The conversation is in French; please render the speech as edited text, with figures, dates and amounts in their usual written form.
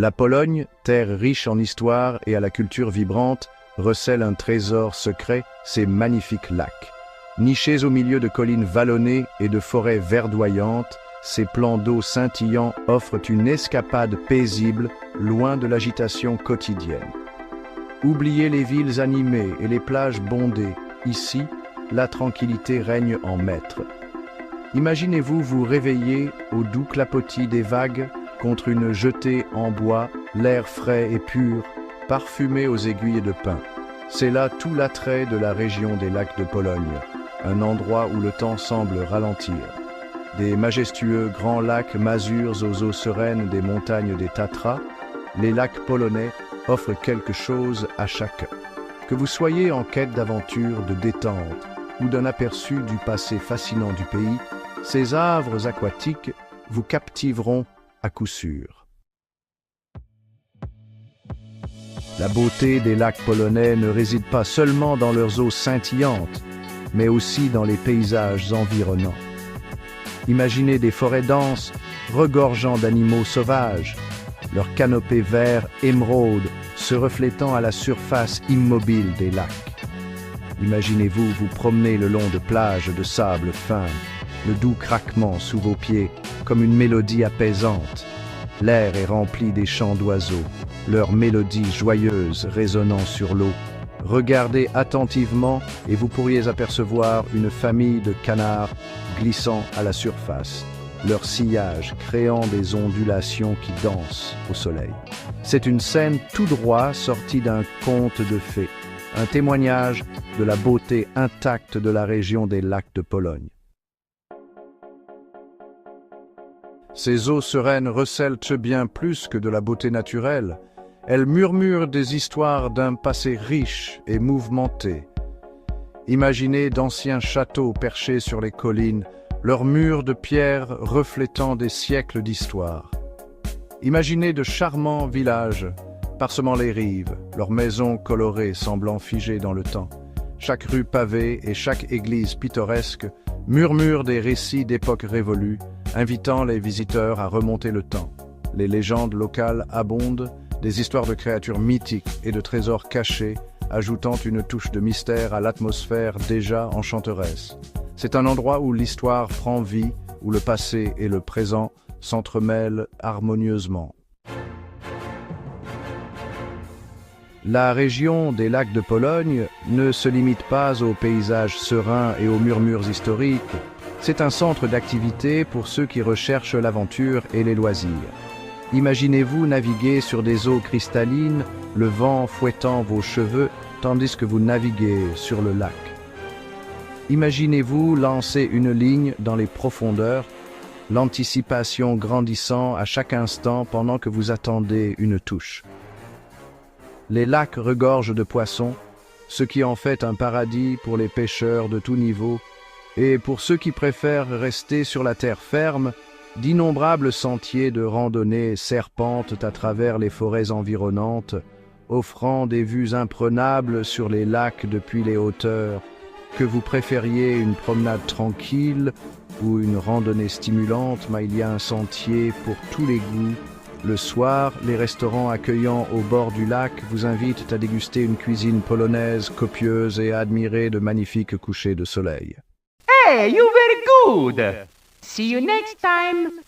La Pologne, terre riche en histoire et à la culture vibrante, recèle un trésor secret, ses magnifiques lacs. Nichés au milieu de collines vallonnées et de forêts verdoyantes, ces plans d'eau scintillants offrent une escapade paisible, loin de l'agitation quotidienne. Oubliez les villes animées et les plages bondées. Ici, la tranquillité règne en maître. Imaginez-vous vous réveiller au doux clapotis des vagues contre une jetée en bois, l'air frais et pur, parfumé aux aiguilles de pin. C'est là tout l'attrait de la région des lacs de Pologne, un endroit où le temps semble ralentir. Des majestueux grands lacs masures aux eaux sereines des montagnes des Tatras, les lacs polonais offrent quelque chose à chacun. Que vous soyez en quête d'aventure, de détente ou d'un aperçu du passé fascinant du pays, ces havres aquatiques vous captiveront à coup sûr. La beauté des lacs polonais ne réside pas seulement dans leurs eaux scintillantes, mais aussi dans les paysages environnants. Imaginez des forêts denses, regorgeant d'animaux sauvages, leurs canopées vert émeraude se reflétant à la surface immobile des lacs. Imaginez-vous vous promener le long de plages de sable fin, le doux craquement sous vos pieds comme une mélodie apaisante. L'air est rempli des chants d'oiseaux, leur mélodie joyeuse résonnant sur l'eau. Regardez attentivement et vous pourriez apercevoir une famille de canards glissant à la surface, leur sillage créant des ondulations qui dansent au soleil. C'est une scène tout droit sortie d'un conte de fées, un témoignage de la beauté intacte de la région des lacs de Pologne. Ces eaux sereines recèlent bien plus que de la beauté naturelle. Elles murmurent des histoires d'un passé riche et mouvementé. Imaginez d'anciens châteaux perchés sur les collines, leurs murs de pierre reflétant des siècles d'histoire. Imaginez de charmants villages parsemant les rives, leurs maisons colorées semblant figées dans le temps. Chaque rue pavée et chaque église pittoresque murmurent des récits d'époques révolues, invitant les visiteurs à remonter le temps. Les légendes locales abondent, des histoires de créatures mythiques et de trésors cachés, ajoutant une touche de mystère à l'atmosphère déjà enchanteresse. C'est un endroit où l'histoire prend vie, où le passé et le présent s'entremêlent harmonieusement. La région des lacs de Pologne ne se limite pas aux paysages sereins et aux murmures historiques. C'est un centre d'activité pour ceux qui recherchent l'aventure et les loisirs. Imaginez-vous naviguer sur des eaux cristallines, le vent fouettant vos cheveux tandis que vous naviguez sur le lac. Imaginez-vous lancer une ligne dans les profondeurs, l'anticipation grandissant à chaque instant pendant que vous attendez une touche. Les lacs regorgent de poissons, ce qui en fait un paradis pour les pêcheurs de tout niveau, et pour ceux qui préfèrent rester sur la terre ferme, d'innombrables sentiers de randonnée serpentent à travers les forêts environnantes, offrant des vues imprenables sur les lacs depuis les hauteurs. Que vous préfériez une promenade tranquille ou une randonnée stimulante, mais il y a un sentier pour tous les goûts. Le soir, les restaurants accueillants au bord du lac vous invitent à déguster une cuisine polonaise copieuse et à admirer de magnifiques couchers de soleil. Hey, you very good! See you next time!